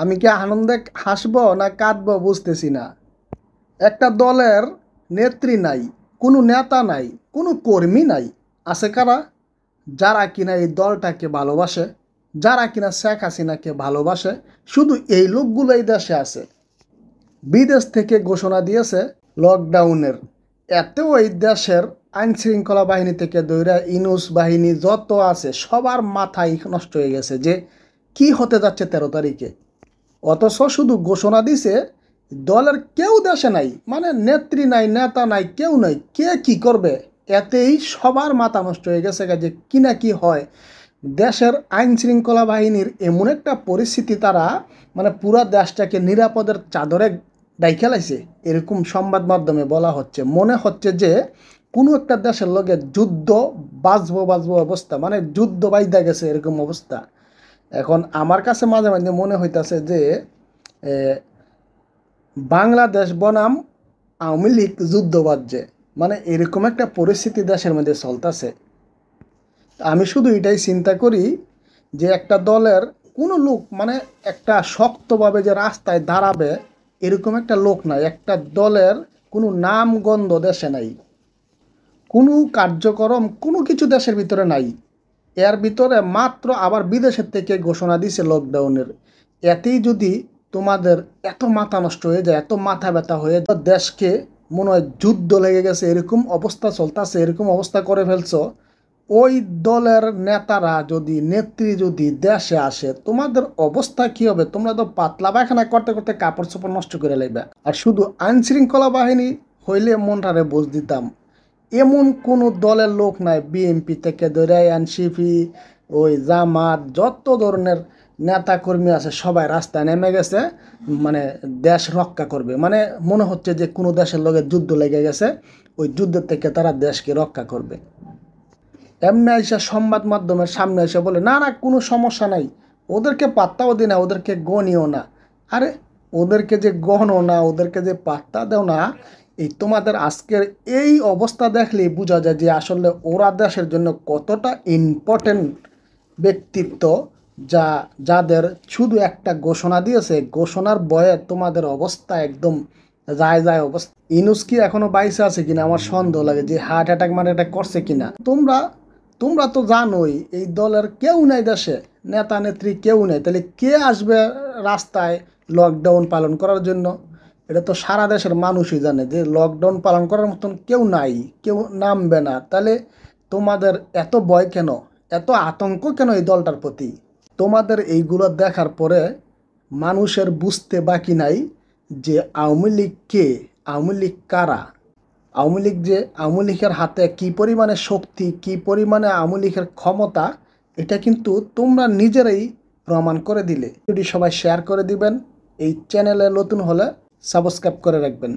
আমি কি আনন্দে হাসবো না কাঁদবো বুঝতেছি না। একটা দলের নেত্রী নাই, কোনো নেতা নাই, কোনো কর্মী নাই। আছে কারা? যারা কিনা এই দলটাকে ভালোবাসে, যারা কিনা শেখ হাসিনাকে ভালোবাসে। শুধু এই লোকগুলোই দেশে আছে। বিদেশ থেকে ঘোষণা দিয়েছে লকডাউনের। এতে ওই দেশের আইন শৃঙ্খলা বাহিনী থেকে দৈরা ইনুস বাহিনী যত আছে সবার মাথায় নষ্ট হয়ে গেছে যে কি হতে যাচ্ছে 13 তারিখে। অথচ শুধু ঘোষণা দিছে, দলের কেউ দেশে নাই, মানে নেত্রী নাই, নেতা নাই, কেউ নাই, কে কি করবে এতেই সবার মাথা নষ্ট হয়ে গেছে যে কি না কি হয়। দেশের আইন শৃঙ্খলা বাহিনীর এমন একটা পরিস্থিতি, তারা মানে পুরা দেশটাকে নিরাপদের চাদরে ডাইকা লাইছে, এরকম সংবাদ মাধ্যমে বলা হচ্ছে। মনে হচ্ছে যে কোনো একটা দেশের লগে যুদ্ধ বাজবো বাজবো অবস্থা, মানে যুদ্ধ বাইদা গেছে এরকম অবস্থা। এখন আমার কাছে মাঝে মাঝে মনে হইতাছে যে এ, বাংলাদেশ বনাম আওয়ামী লীগ যুদ্ধ বাজছে, মানে এরকম একটা পরিস্থিতি দেশের মধ্যে চলতেছে। আমি শুধু এটাই চিন্তা করি যে একটা দলের কোনো লোক, মানে একটা শক্তভাবে যে রাস্তায় দাঁড়াবে এরকম একটা লোক নাই। একটা দলের কোনো নামগন্ধ দেশে নাই, কোনো কার্যক্রম কোনো কিছু দেশের ভিতরে নাই। এর ভিতরে মাত্র আবার বিদেশের থেকে ঘোষণা দিছে লকডাউনের। এতেই যদি তোমাদের এত মাথা নষ্ট হয়ে যায়, এত মাথা ব্যথা হয়ে যায়, দেশকে মনে হয় যুদ্ধ লেগে গেছে এরকম অবস্থা চলতেছে, এরকম অবস্থা করে ফেলছো। ওই দলের নেতারা যদি, নেত্রী যদি দেশে আসে, তোমাদের অবস্থা কি হবে? তোমরা তো পাতলা পায়খানা করতে করতে কাপড় চোপড় নষ্ট করে লাইবা। আর শুধু আইন শৃঙ্খলা বাহিনী হইলে মনটারে বোঝ দিতাম। এমন কোনো দলের লোক নাই, বিএনপি থেকে ধরে এনসিপি, ওই জামাত, যত ধরনের নেতা কর্মী আছে সবাই রাস্তায় নেমে গেছে, মানে দেশ রক্ষা করবে। মানে মনে হচ্ছে যে কোনো দেশের লগে যুদ্ধ লেগে গেছে, ওই যুদ্ধের থেকে তারা দেশকে রক্ষা করবে। এমনি এসে সংবাদ মাধ্যমের সামনে এসে বলে না না কোনো সমস্যা নাই, ওদেরকে পাত্তাও দিই না, ওদেরকে গণিও না। আরে ওদেরকে যে গণো না, ওদেরকে যে পাত্তা দেও না, এই তোমাদের আজকের এই অবস্থা দেখলেই বোঝা যায় যে আসলে ওরা দেশের জন্য কতটা ইম্পর্টেন্ট ব্যক্তিত্ব। যা যাদের শুধু একটা ঘোষণা দিয়েছে, ঘোষণার বয়ে তোমাদের অবস্থা একদম যায় যায় অবস্থা। ইনুস কি এখনো বাইসে আছে কিনা আমার সন্দেহ লাগে, যে হার্ট অ্যাটাক মানে অ্যাটাক করছে কিনা। তোমরা তোমরা তো জানোই এই দলের কেউ নাই দেশে, নেতা নেত্রী কেউ নেই, তাহলে কে আসবে রাস্তায় লকডাউন পালন করার জন্য? এটা তো সারা দেশের মানুষই জানে যে লকডাউন পালন করার মতন কেউ নাই, কেউ নামবে না। তাহলে তোমাদের এত ভয় কেন, এত আতঙ্ক কেন এই দলটার প্রতি? তোমাদের এইগুলো দেখার পরে মানুষের বুঝতে বাকি নাই যে আওয়ামী লীগ কে, আওয়ামী লীগ কারা। আওয়ামী লীগ যে, আওয়ামী লীগের হাতে কী পরিমাণে শক্তি, কী পরিমাণে আওয়ামী লীগের ক্ষমতা, এটা কিন্তু তোমরা নিজেরাই প্রমাণ করে দিলে। যদি সবাই শেয়ার করে দিবেন, এই চ্যানেলে নতুন হলে সাবস্ক্রাইব করে রাখবেন।